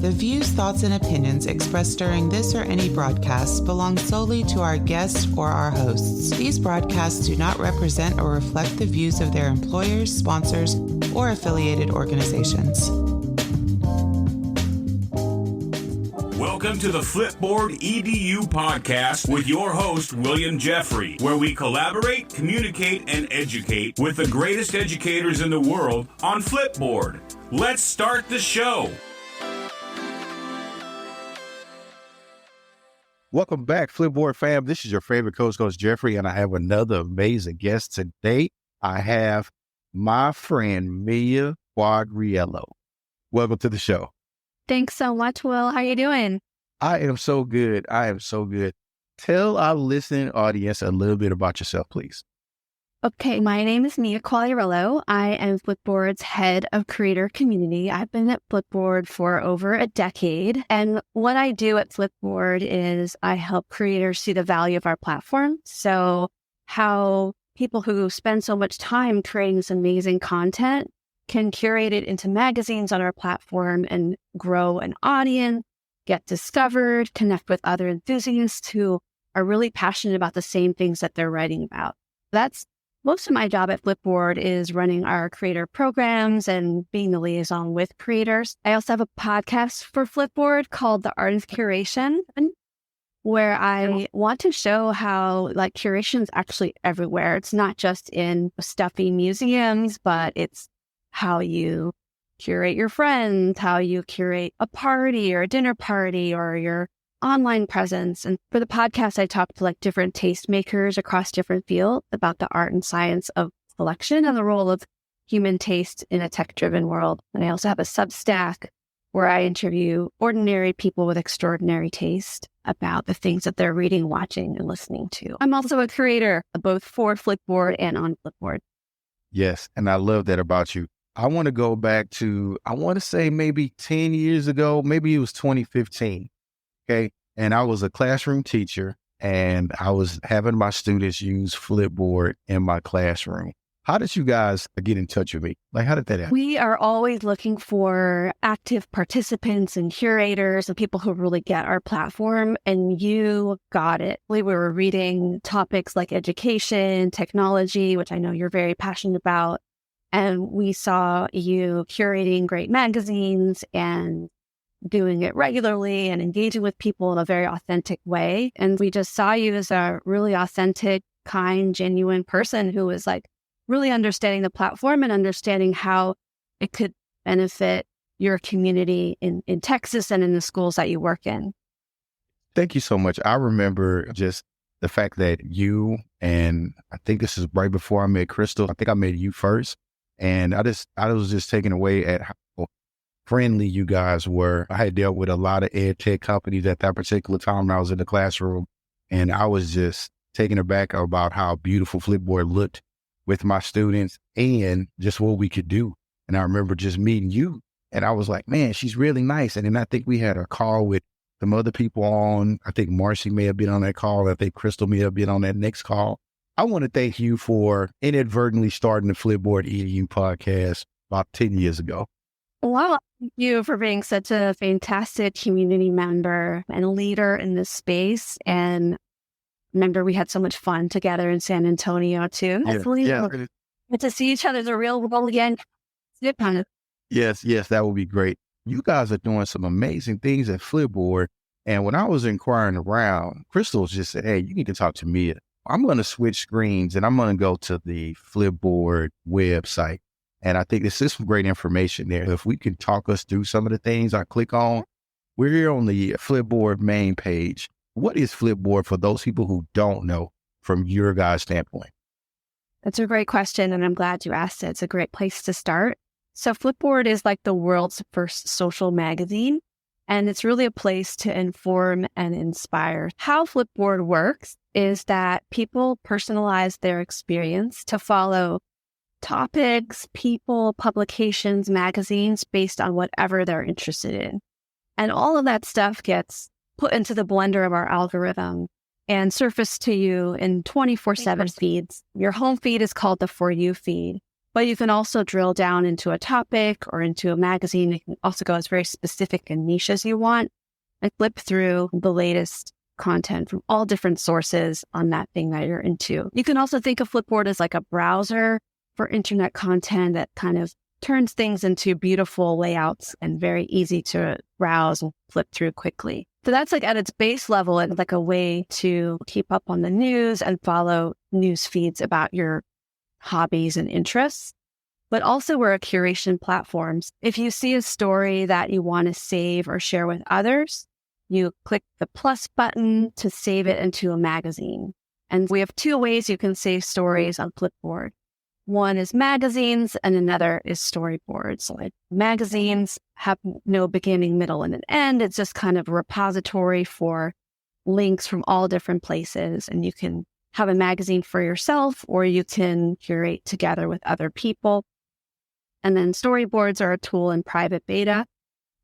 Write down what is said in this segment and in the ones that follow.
The views, thoughts, and opinions expressed during this or any broadcast belong solely to our guests or our hosts. These broadcasts do not represent or reflect the views of their employers, sponsors, or affiliated organizations. Welcome to the Flipboard EDU podcast with your host, William Jeffrey, where we collaborate, communicate, and educate with the greatest educators in the world on Flipboard. Let's start the show. Welcome back, Flipboard fam. This is your favorite Coach Jeffrey, and I have another amazing guest today. I have my friend, Mia Quagliarello. Welcome to the show. Thanks so much, Will. How are you doing? I am so good. Tell our listening audience a little bit about yourself, please. Okay, my name is Mia Quagliarello. I am Flipboard's head of creator community. I've been at Flipboard for over a decade. And what I do at Flipboard is I help creators see the value of our platform. So how people who spend so much time creating this amazing content can curate it into magazines on our platform and grow an audience, get discovered, connect with other enthusiasts who are really passionate about the same things that they're writing about. That's most of my job at Flipboard is running our creator programs and being the liaison with creators. I also have a podcast for Flipboard called The Art of Curation, where I want to show how curation is actually everywhere. It's not just in stuffy museums, but it's how you curate your friends, how you curate a party or a dinner party or your online presence. And for the podcast, I talk to different tastemakers across different fields about the art and science of selection and the role of human taste in a tech-driven world. And I also have a Substack where I interview ordinary people with extraordinary taste about the things that they're reading, watching, and listening to. I'm also a creator, both for Flipboard and on Flipboard. Yes, and I love that about you. I want to go back to, I want to say maybe 10 years ago, maybe it was 2015. Okay. And I was a classroom teacher and I was having my students use Flipboard in my classroom. How did you guys get in touch with me? How did that happen? We are always looking for active participants and curators and people who really get our platform. And you got it. We were reading topics like education, technology, which I know you're very passionate about. And we saw you curating great magazines and doing it regularly and engaging with people in a very authentic way. And we just saw you as a really authentic, kind, genuine person who was really understanding the platform and understanding how it could benefit your community in Texas and in the schools that you work in. Thank you so much. I remember just the fact that you, and I think this is right before I met Crystal. I think I met you first. And I was just taken away at how friendly you guys were. I had dealt with a lot of ed tech companies at that particular time when I was in the classroom. And I was just taken aback about how beautiful Flipboard looked with my students and just what we could do. And I remember just meeting you and I was like, man, she's really nice. And then I think we had a call with some other people on. I think Marcy may have been on that call. I think Crystal may have been on that next call. I want to thank you for inadvertently starting the Flipboard EDU podcast about 10 years ago. Well, thank you for being such a fantastic community member and leader in this space. And remember, we had so much fun together in San Antonio, too. Hopefully, we'll get to see each other in the real world again. Yes, that would be great. You guys are doing some amazing things at Flipboard. And when I was inquiring around, Crystal just said, hey, you need to talk to Mia. I'm going to switch screens and I'm going to go to the Flipboard website. And I think this is some great information there. If we can talk us through some of the things I click on, we're here on the Flipboard main page. What is Flipboard for those people who don't know from your guys' standpoint? That's a great question. And I'm glad you asked it. It's a great place to start. So Flipboard is the world's first social magazine. And it's really a place to inform and inspire. How Flipboard works is that people personalize their experience to follow topics, people, publications, magazines based on whatever they're interested in. And all of that stuff gets put into the blender of our algorithm and surfaced to you in 24/7 feeds. Your home feed is called the For You feed. But you can also drill down into a topic or into a magazine. You can also go as very specific and niche as you want and flip through the latest content from all different sources on that thing that you're into. You can also think of Flipboard as like a browser for internet content that kind of turns things into beautiful layouts and very easy to browse and flip through quickly. So that's like at its base level and like a way to keep up on the news and follow news feeds about your hobbies and interests. But also we're a curation platform. If you see a story that you want to save or share with others, you click the plus button to save it into a magazine. And we have two ways you can save stories on Flipboard. One is magazines and another is storyboards. Like magazines have no beginning, middle, and an end. It's just kind of a repository for links from all different places. And you can have a magazine for yourself or you can curate together with other people. And then storyboards are a tool in private beta,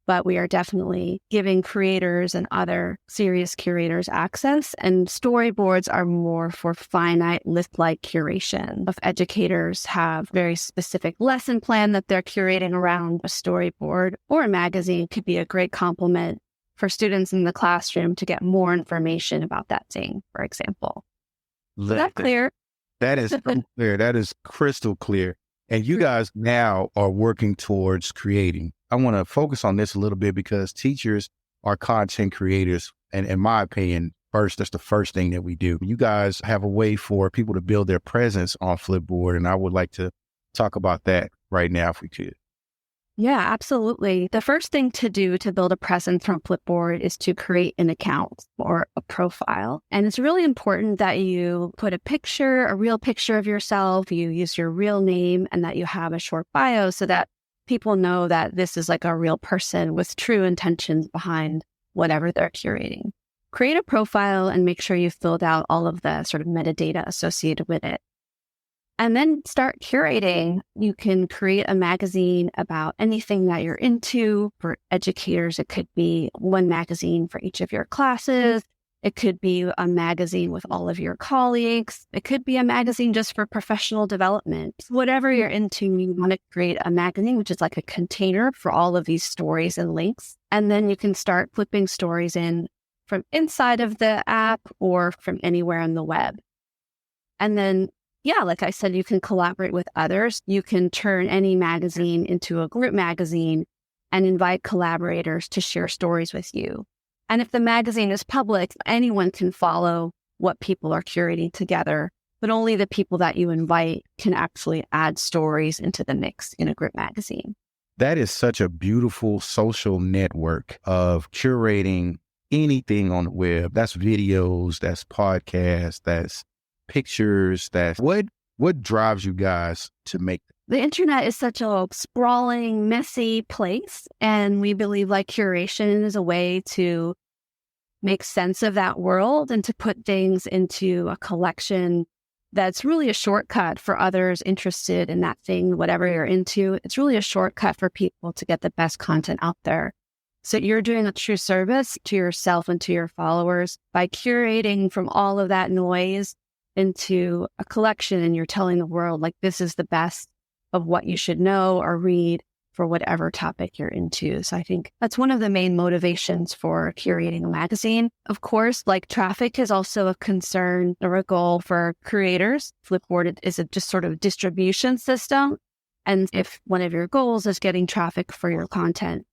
but we are definitely giving creators and other serious curators access. And storyboards are more for finite list-like curation. If educators have very specific lesson plan that they're curating around a storyboard or a magazine, could be a great complement for students in the classroom to get more information about that thing, for example. Is that clear? That is clear. That is crystal clear. And you guys now are working towards creating. I want to focus on this a little bit because teachers are content creators. And in my opinion, that's the first thing that we do. You guys have a way for people to build their presence on Flipboard. And I would like to talk about that right now if we could. Yeah, absolutely. The first thing to do to build a presence from Flipboard is to create an account or a profile. And it's really important that you put a real picture of yourself, you use your real name, and that you have a short bio so that people know that this is like a real person with true intentions behind whatever they're curating. Create a profile and make sure you've filled out all of the sort of metadata associated with it. And then start curating. You can create a magazine about anything that you're into. For educators, it could be one magazine for each of your classes. It could be a magazine with all of your colleagues. It could be a magazine just for professional development. Whatever you're into, you want to create a magazine, which is like a container for all of these stories and links. And then you can start flipping stories in from inside of the app or from anywhere on the web. And then like I said, you can collaborate with others. You can turn any magazine into a group magazine and invite collaborators to share stories with you. And if the magazine is public, anyone can follow what people are curating together, but only the people that you invite can actually add stories into the mix in a group magazine. That is such a beautiful social network of curating anything on the web. That's videos, that's podcasts, that's pictures. That's what drives you guys to make the internet is such a sprawling, messy place, and we believe like curation is a way to make sense of that world and to put things into a collection that's really a shortcut for others interested in that thing, whatever you're into. It's really a shortcut for people to get the best content out there. So you're doing a true service to yourself and to your followers by curating from all of that noise into a collection, and you're telling the world like this is the best of what you should know or read for whatever topic you're into. So I think that's one of the main motivations for curating a magazine. Of course, like traffic is also a concern or a goal for creators. Flipboard is a just sort of distribution system. And if one of your goals is getting traffic for your content,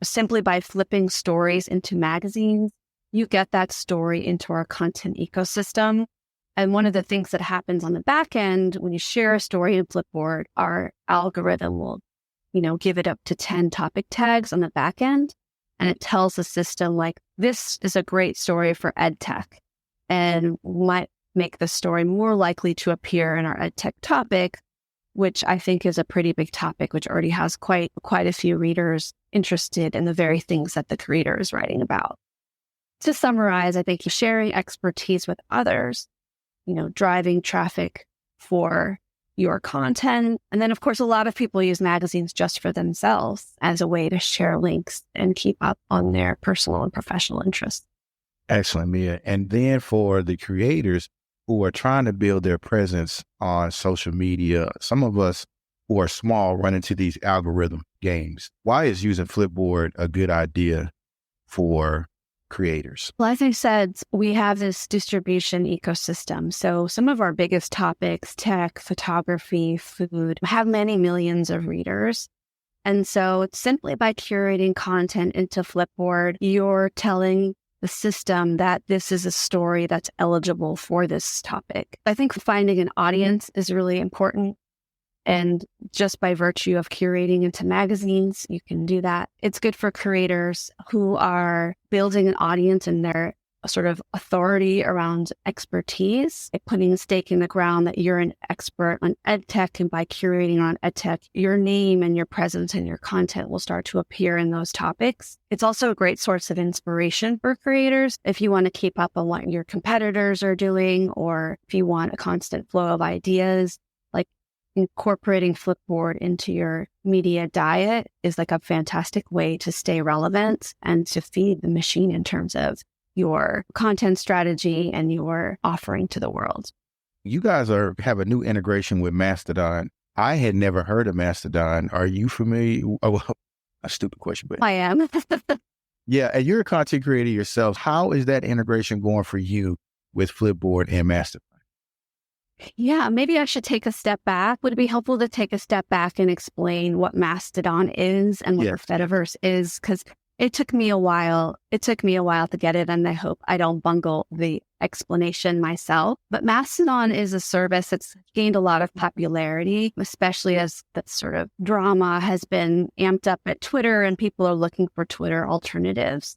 simply by flipping stories into magazines, you get that story into our content ecosystem. And one of the things that happens on the back end, when you share a story in Flipboard, our algorithm will, give it up to 10 topic tags on the back end. And it tells the system like, this is a great story for EdTech and might make the story more likely to appear in our EdTech topic, which I think is a pretty big topic, which already has quite a few readers interested in the very things that the creator is writing about. To summarize, I think sharing expertise with others, driving traffic for your content. And then, of course, a lot of people use magazines just for themselves as a way to share links and keep up on their personal and professional interests. Excellent, Mia. And then for the creators who are trying to build their presence on social media, some of us who are small run into these algorithm games. Why is using Flipboard a good idea for creators? Well, as I said, we have this distribution ecosystem. So some of our biggest topics, tech, photography, food, have many millions of readers. And so it's simply by curating content into Flipboard, you're telling the system that this is a story that's eligible for this topic. I think finding an audience is really important. And just by virtue of curating into magazines, you can do that. It's good for creators who are building an audience and their sort of authority around expertise, like putting a stake in the ground that you're an expert on edtech. And by curating on edtech, your name and your presence and your content will start to appear in those topics. It's also a great source of inspiration for creators if you want to keep up on what your competitors are doing, or if you want a constant flow of ideas. Incorporating Flipboard into your media diet is like a fantastic way to stay relevant and to feed the machine in terms of your content strategy and your offering to the world. You guys have a new integration with Mastodon. I had never heard of Mastodon. Are you familiar? Oh, well, a stupid question, but I am. Yeah, and you're a content creator yourself. How is that integration going for you with Flipboard and Mastodon? Yeah, maybe I should take a step back. Would it be helpful to take a step back and explain what Mastodon is and what the Fediverse is? Because it took me a while. It took me a while to get it, and I hope I don't bungle the explanation myself. But Mastodon is a service that's gained a lot of popularity, especially as that sort of drama has been amped up at Twitter and people are looking for Twitter alternatives.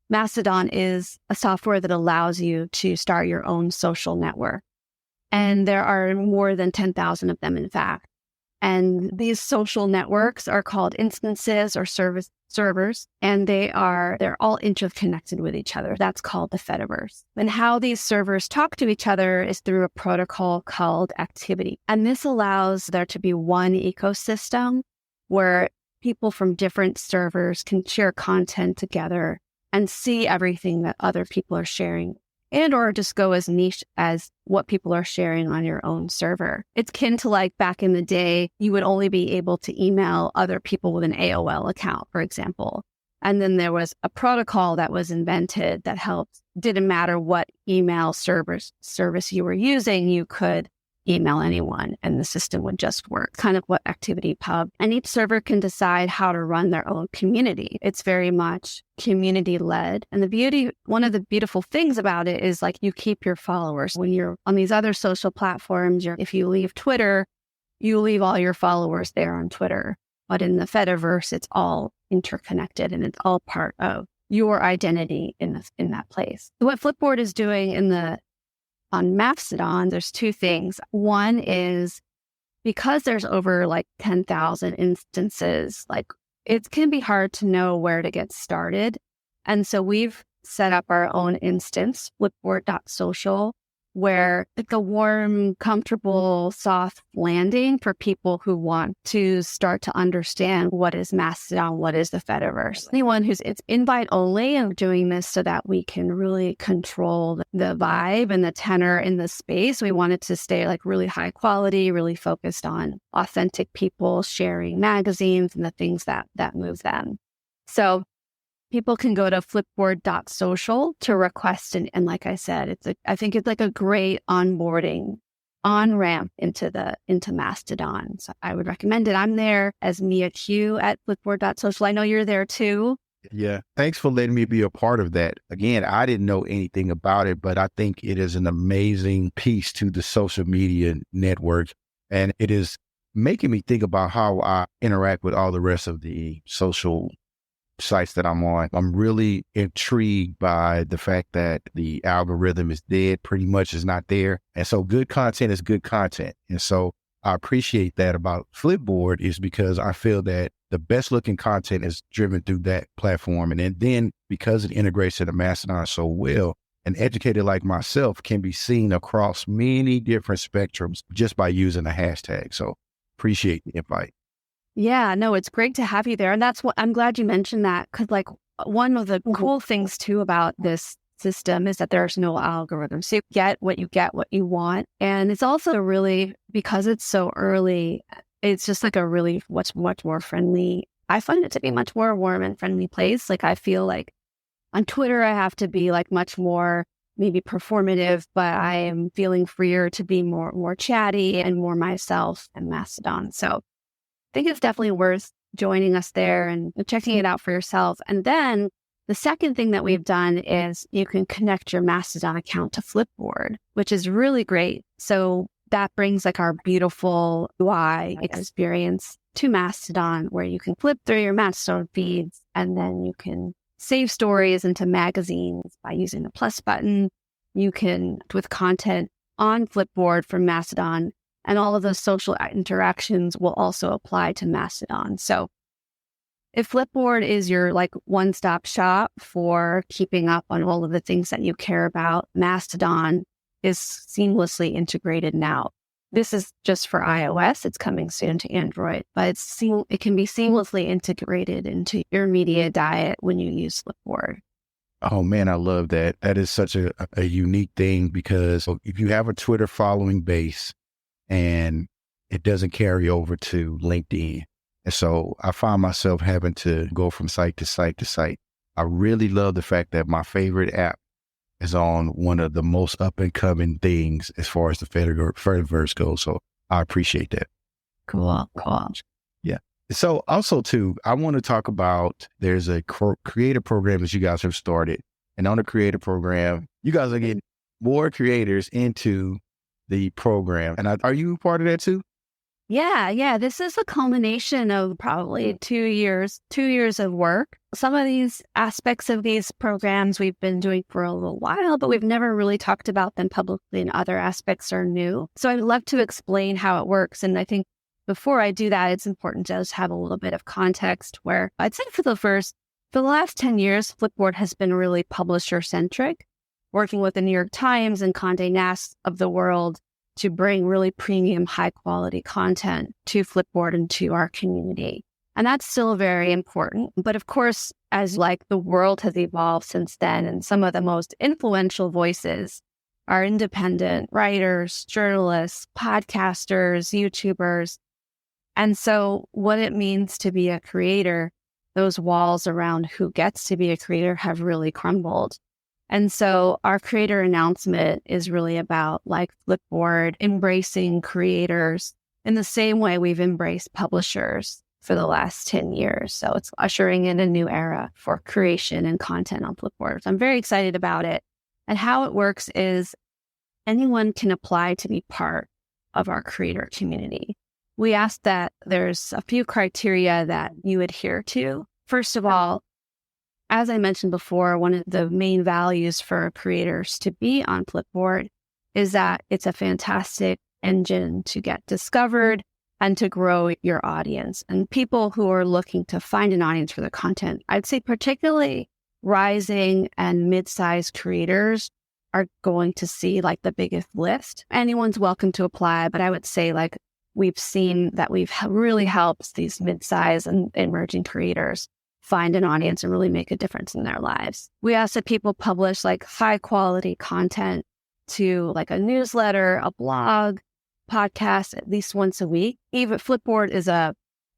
Mastodon is a software that allows you to start your own social network. And there are more than 10,000 of them, in fact. And these social networks are called instances or servers, and they're all interconnected with each other. That's called the Fediverse. And how these servers talk to each other is through a protocol called activity. And this allows there to be one ecosystem where people from different servers can share content together and see everything that other people are sharing, and or just go as niche as what people are sharing on your own server. It's akin to like back in the day, you would only be able to email other people with an AOL account, for example. And then there was a protocol that was invented that helped, didn't matter what email service you were using, you could email anyone and the system would just work. Kind of what ActivityPub. And each server can decide how to run their own community. It's very much community led. And one of the beautiful things about it is like you keep your followers. When you're on these other social platforms, if you leave Twitter, you leave all your followers there on Twitter. But in the Fediverse, it's all interconnected and it's all part of your identity in that place. So what Flipboard is doing on Mastodon, there's two things. One is because there's over like 10,000 instances, like it can be hard to know where to get started. And so we've set up our own instance, flipboard.social, where it's a warm, comfortable, soft landing for people who want to start to understand what is Mastodon, what is the Fediverse. It's invite only, and doing this so that we can really control the vibe and the tenor in the space. We want it to stay like really high quality, really focused on authentic people sharing magazines and the things that move them. So people can go to flipboard.social to request. And like I said, I think it's like a great onboarding on-ramp into Mastodon. So I would recommend it. I'm there as Mia Q at flipboard.social. I know you're there too. Yeah. Thanks for letting me be a part of that. Again, I didn't know anything about it, but I think it is an amazing piece to the social media network. And it is making me think about how I interact with all the rest of the social sites that I'm on. I'm really intrigued by the fact that the algorithm is dead, pretty much is not there. And so good content is good content. And so I appreciate that about Flipboard is because I feel that the best looking content is driven through that platform. And then because it integrates into Mastodon so well, an educator like myself can be seen across many different spectrums just by using a hashtag. So appreciate the invite. Yeah, no, it's great to have you there. And that's what I'm glad you mentioned that, because like one of the cool things too about this system is that there's no algorithm. So you get what you want. And it's also really, because it's so early, it's just like a really much more friendly. I find it to be much more warm and friendly place. Like I feel like on Twitter, I have to be like much more maybe performative, but I am feeling freer to be more chatty and more myself in Mastodon. So I think it's definitely worth joining us there and checking it out for yourself. And then the second thing that we've done is you can connect your Mastodon account to Flipboard, which is really great. So that brings like our beautiful UI experience to Mastodon, where you can flip through your Mastodon feeds and then you can save stories into magazines by using the plus button. You can, with content on Flipboard from Mastodon, and all of those social interactions will also apply to Mastodon. So if Flipboard is your like one-stop shop for keeping up on all of the things that you care about, Mastodon is seamlessly integrated now. This is just for iOS. It's coming soon to Android, but it can be seamlessly integrated into your media diet when you use Flipboard. Oh man, I love that. That is such a unique thing, because if you have a Twitter following base and it doesn't carry over to LinkedIn, and so I find myself having to go from site to site to site. I really love the fact that my favorite app is on one of the most up and coming things as far as the Fediverse goes. So I appreciate that. Cool. Yeah. So also too, I want to talk about, there's a creator program that you guys have started. And on the creator program, you guys are getting more creators into the program. And are you part of that too? Yeah. This is a culmination of probably 2 years of work. Some of these aspects of these programs we've been doing for a little while, but we've never really talked about them publicly, and other aspects are new. So I'd love to explain how it works. And I think before I do that, it's important to just have a little bit of context, where I'd say for the last 10 years, Flipboard has been really publisher centric, working with the New York Times and Condé Nast of the world to bring really premium, high quality content to Flipboard and to our community. And that's still very important. But of course, as like the world has evolved since then, and some of the most influential voices are independent writers, journalists, podcasters, YouTubers. And so what it means to be a creator, those walls around who gets to be a creator have really crumbled. And so our creator announcement is really about like Flipboard embracing creators in the same way we've embraced publishers for the last 10 years. So it's ushering in a new era for creation and content on Flipboard. So I'm very excited about it. And how it works is anyone can apply to be part of our creator community. We ask that there's a few criteria that you adhere to. First of all, as I mentioned before, one of the main values for creators to be on Flipboard is that it's a fantastic engine to get discovered and to grow your audience. And people who are looking to find an audience for their content, I'd say particularly rising and mid-sized creators are going to see like the biggest lift. Anyone's welcome to apply, but I would say like we've seen that we've really helped these mid-sized and emerging creators find an audience and really make a difference in their lives. We ask that people publish like high quality content to like a newsletter, a blog, podcast at least once a week. Even Flipboard is a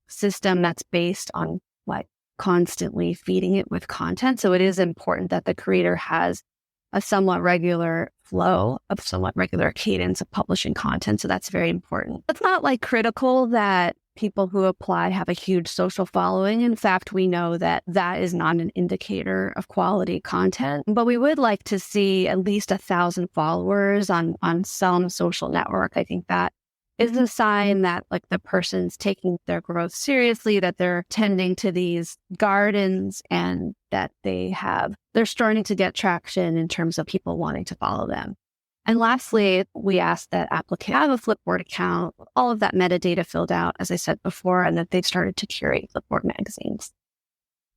system that's based on like constantly feeding it with content. So it is important that the creator has a somewhat regular flow, of somewhat regular cadence of publishing content. So that's very important. It's not like critical that people who apply have a huge social following. In fact, we know that that is not an indicator of quality content, but we would like to see at least 1,000 followers on some social network. I think that is a sign that like the person's taking their growth seriously, that they're tending to these gardens, and that they're starting to get traction in terms of people wanting to follow them. And lastly, we ask that applicants have a Flipboard account, all of that metadata filled out, as I said before, and that they've started to curate Flipboard magazines.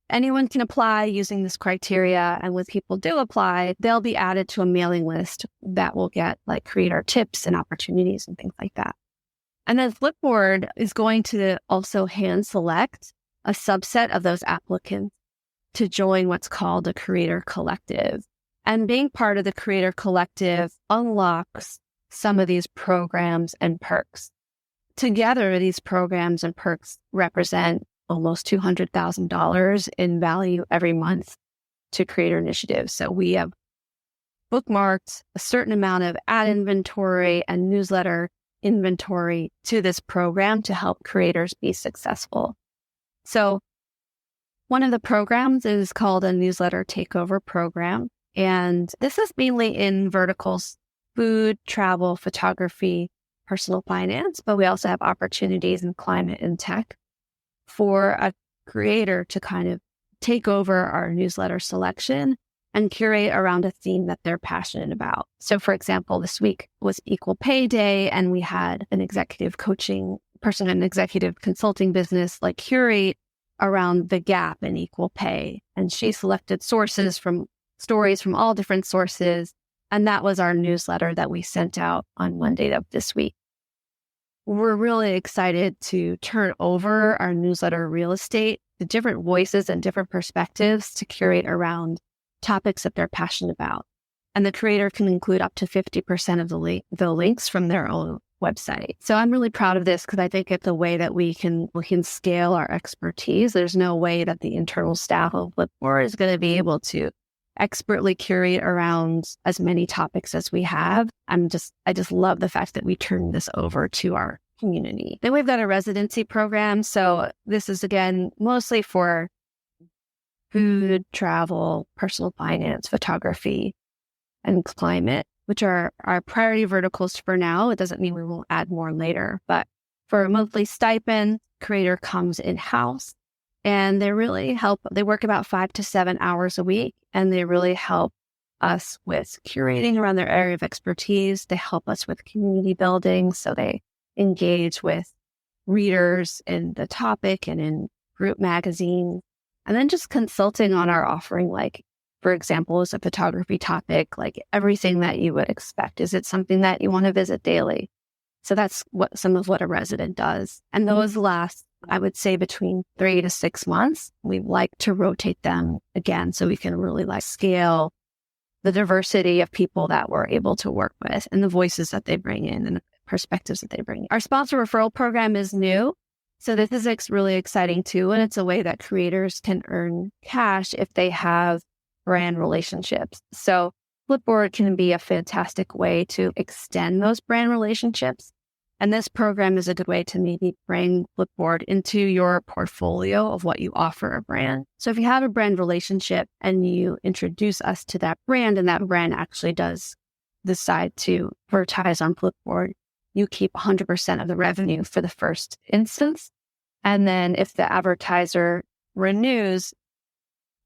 Anyone can apply using this criteria, and when people do apply, they'll be added to a mailing list that will get like creator tips and opportunities and things like that. And then Flipboard is going to also hand select a subset of those applicants to join what's called a creator collective. And being part of the creator collective unlocks some of these programs and perks. together, these programs and perks represent almost $200,000 in value every month to creator initiatives. So we have bookmarked a certain amount of ad inventory and newsletter inventory to this program to help creators be successful. So one of the programs is called a newsletter takeover program. And this is mainly in verticals: food, travel, photography, personal finance, but we also have opportunities in climate and tech for a creator to kind of take over our newsletter selection and curate around a theme that they're passionate about. So for example, this week was Equal Pay Day, and we had an executive coaching person, an executive consulting business like curate around the gap in equal pay. And she selected stories from all different sources. And that was our newsletter that we sent out on Monday of this week. We're really excited to turn over our newsletter real estate to different voices and different perspectives to curate around topics that they're passionate about. And the creator can include up to 50% of the links from their own website. So I'm really proud of this because I think it's a way that we can scale our expertise. There's no way that the internal staff of Flipboard is going to be able to expertly curate around as many topics as we have. I just love the fact that we turned this over to our community. Then we've got a residency program. So this is, again, mostly for food, travel, personal finance, photography, and climate, which are our priority verticals for now. It doesn't mean we won't add more later, but for a monthly stipend, creator comes in-house and they really help. They work about 5 to 7 hours a week, and they really help us with curating around their area of expertise. They help us with community building. So they engage with readers in the topic and in group magazines, and then just consulting on our offering, like, for example, is a photography topic, like everything that you would expect. Is it something that you want to visit daily? So that's some of what a resident does. And those last, I would say, between 3 to 6 months. We like to rotate them again so we can really scale the diversity of people that we're able to work with and the voices that they bring in and the perspectives that they bring in. Our sponsor referral program is new. So this is really exciting too. And it's a way that creators can earn cash if they have brand relationships. So Flipboard can be a fantastic way to extend those brand relationships. And this program is a good way to maybe bring Flipboard into your portfolio of what you offer a brand. So if you have a brand relationship and you introduce us to that brand, and that brand actually does decide to advertise on Flipboard, you keep 100% of the revenue for the first instance. And then if the advertiser renews,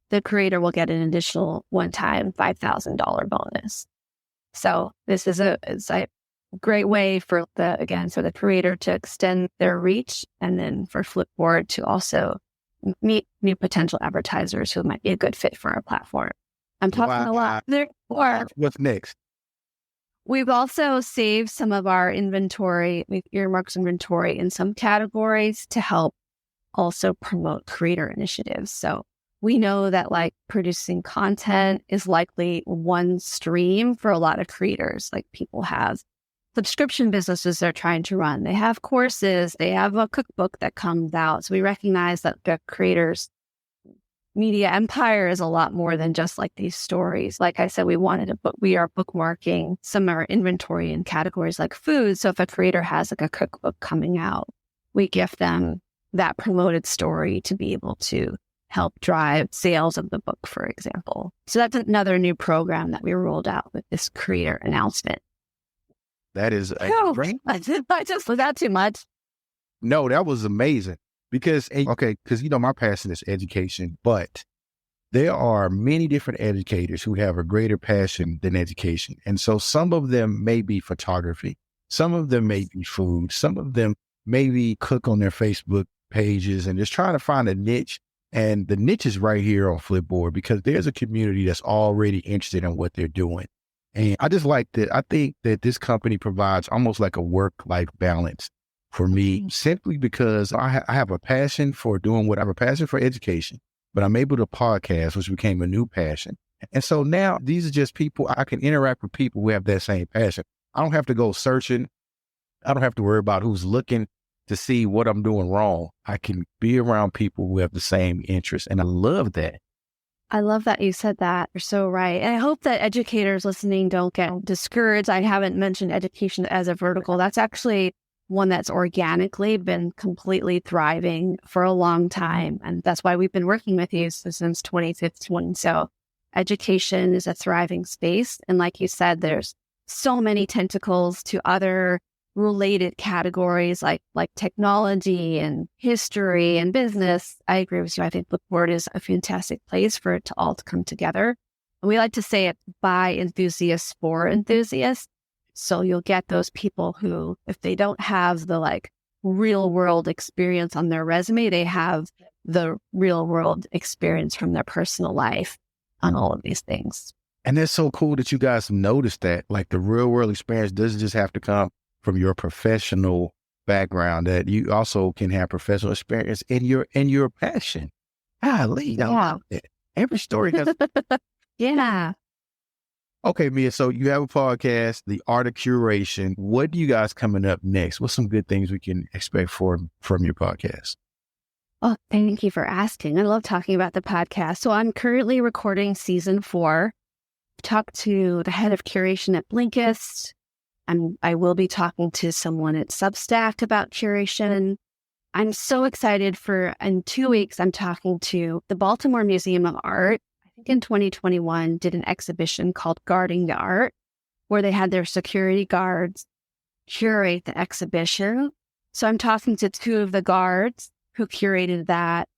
the creator will get an additional one-time $5,000 bonus. So this is a great way for the creator to extend their reach, and then for Flipboard to also meet new potential advertisers who might be a good fit for our platform. I'm talking a lot. What's next? We've also saved some of our inventory. We've earmarked inventory in some categories to help also promote creator initiatives. So we know that producing content is likely one stream for a lot of creators. Like, people have subscription businesses they're trying to run. They have courses. They have a cookbook that comes out. So we recognize that the creators' media empire is a lot more than just these stories. Like I said, we are bookmarking some of our inventory in categories like food. So if a creator has a cookbook coming out, we gift them that promoted story to be able to help drive sales of the book, for example. So that's another new program that we rolled out with this creator announcement. That is great. I just was that too much? No, that was amazing. Because my passion is education, but there are many different educators who have a greater passion than education. And so some of them may be photography, some of them may be food, some of them maybe cook on their Facebook pages and just trying to find a niche. And the niche is right here on Flipboard because there's a community that's already interested in what they're doing. And I just like that. I think that this company provides almost like a work-life balance for me, simply because I have a passion for I have a passion for education, but I'm able to podcast, which became a new passion. And so now these are just people, I can interact with people who have that same passion. I don't have to go searching. I don't have to worry about who's looking to see what I'm doing wrong, I can be around people who have the same interests. And I love that. I love that you said that. You're so right. And I hope that educators listening don't get discouraged. I haven't mentioned education as a vertical. That's actually one that's organically been completely thriving for a long time. And that's why we've been working with you since 2015. So education is a thriving space. And like you said, there's so many tentacles to other related categories like technology and history and business. I agree with you. I think Flipboard is a fantastic place for it to all come together. We like to say it by enthusiasts for enthusiasts. So you'll get those people who, if they don't have the real world experience on their resume, they have the real world experience from their personal life on all of these things. And that's so cool that you guys noticed that. Like the real world experience doesn't just have to come from your professional background, that you also can have professional experience in your passion. Golly, I love it. Every story has. Yeah. Okay, Mia, so you have a podcast, The Art of Curation. What do you guys coming up next? What's some good things we can expect from your podcast? Oh, thank you for asking. I love talking about the podcast. So I'm currently recording season 4. I've talked to the head of curation at Blinkist. I will be talking to someone at Substack about curation. I'm so excited in 2 weeks, I'm talking to the Baltimore Museum of Art. I think in 2021 did an exhibition called Guarding the Art, where they had their security guards curate the exhibition. So I'm talking to 2 of the guards who curated that.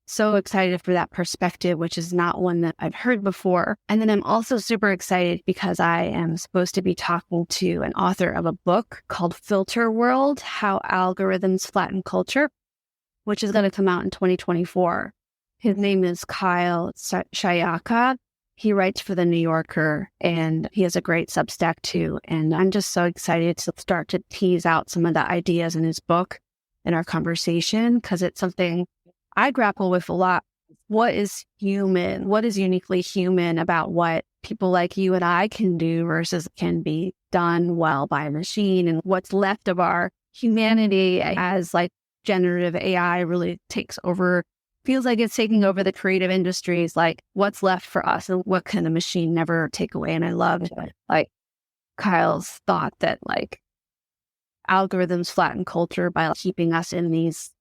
So excited for that perspective, which is not one that I've heard before. And then I'm also super excited because I am supposed to be talking to an author of a book called Filter World: How Algorithms Flatten Culture, which is going to come out in 2024. His name is Kyle Shayaka. He writes for The New Yorker, and he has a great Substack too. And I'm just so excited to start to tease out some of the ideas in his book in our conversation, because it's something I grapple with a lot. What is human? What is uniquely human about what people like you and I can do versus can be done well by a machine? And what's left of our humanity as generative AI really takes over, feels like it's taking over the creative industries. What's left for us and what can a machine never take away? And I loved Kyle's thought that algorithms flatten culture by keeping us in these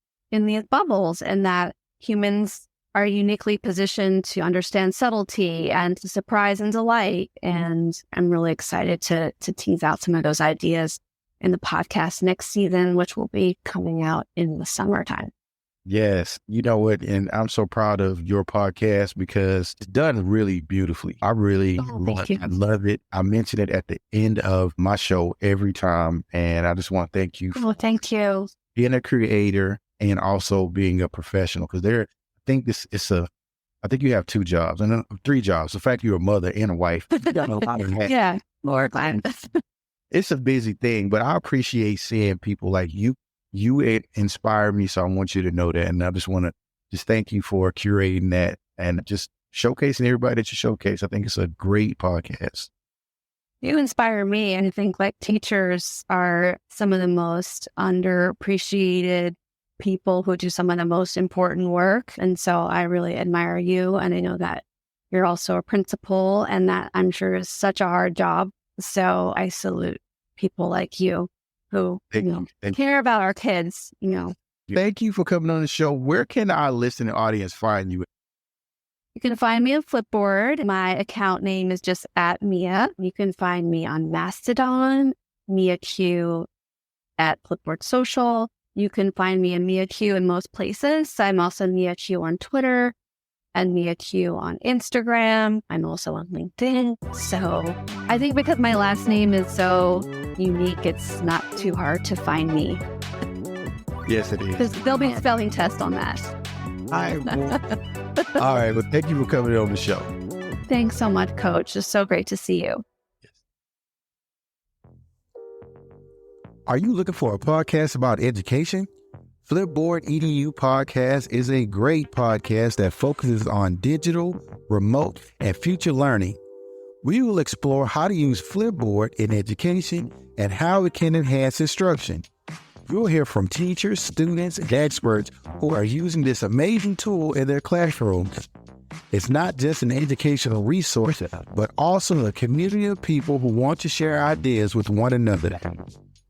bubbles, and that humans are uniquely positioned to understand subtlety and to surprise and delight. And I'm really excited to tease out some of those ideas in the podcast next season, which will be coming out in the summertime. Yes. You know what? And I'm so proud of your podcast because it's done really beautifully. I really love it. I mention it at the end of my show every time. And I just want to thank you. Oh, thank you. Being a creator and also being a professional, because I think you have 2 jobs and 3 jobs. The fact you're a mother and a wife. You got a lot of hats. Yeah, Lord. It's a busy thing, but I appreciate seeing people like you. You inspire me, so I want you to know that. And I just want to thank you for curating that and just showcasing everybody that you showcase. I think it's a great podcast. You inspire me. And I think teachers are some of the most underappreciated people who do some of the most important work. And so I really admire you. And I know that you're also a principal, and that I'm sure is such a hard job. So I salute people like you who care about our kids. Thank you for coming on the show. Where can our listening audience find you? You can find me on Flipboard. My account name is just @Mia. You can find me on Mastodon, Mia Q at Flipboard Social. You can find me in Mia Q in most places. I'm also Mia Q on Twitter and Mia Q on Instagram. I'm also on LinkedIn. So I think because my last name is so unique, it's not too hard to find me. Yes, it is. There'll be a spelling test on that. All right. Well, thank you for coming on the show. Thanks so much, Coach. It's so great to see you. Are you looking for a podcast about education? Flipboard EDU Podcast is a great podcast that focuses on digital, remote, and future learning. We will explore how to use Flipboard in education and how it can enhance instruction. You'll hear from teachers, students, and experts who are using this amazing tool in their classrooms. It's not just an educational resource, but also a community of people who want to share ideas with one another.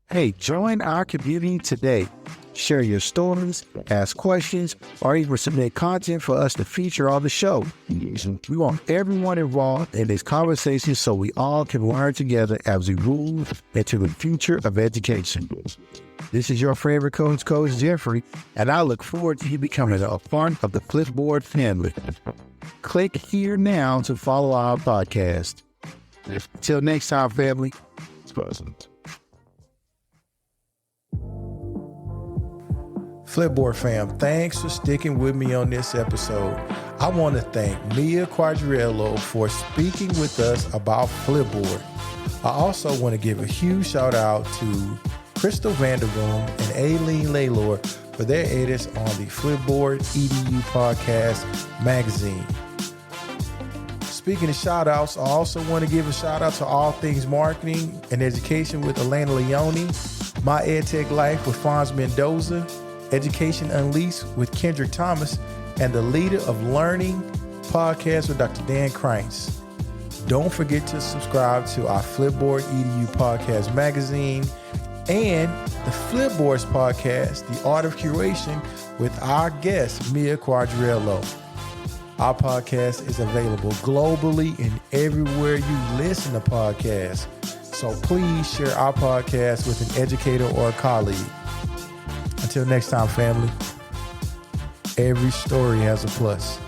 Hey, join our community today. Share your stories, ask questions, or even submit content for us to feature on the show. We want everyone involved in this conversation so we all can learn together as we move into the future of education. This is your favorite coach, Coach Jeffrey, and I look forward to you becoming a part of the Flipboard family. Click here now to follow our podcast. Until next time, family. It's pleasant. Flipboard fam, thanks for sticking with me on this episode. I want to thank Mia Quagliarello for speaking with us about Flipboard. I also want to give a huge shout out to Crystal Vanderboom and Aileen Laylor for their edits on the Flipboard EDU Podcast magazine. Speaking of shout outs, I also want to give a shout out to All Things Marketing and Education with Elena Leone, My EdTech Life with Fonz Mendoza, Education Unleashed with Kendrick Thomas, and the Leader of Learning podcast with Dr. Dan Kreitz. Don't forget to subscribe to our Flipboard EDU Podcast magazine and the Flipboards podcast, The Art of Curation, with our guest, Mia Quagliarello. Our podcast is available globally and everywhere you listen to podcasts. So please share our podcast with an educator or a colleague. Until next time, family, every story has a plus.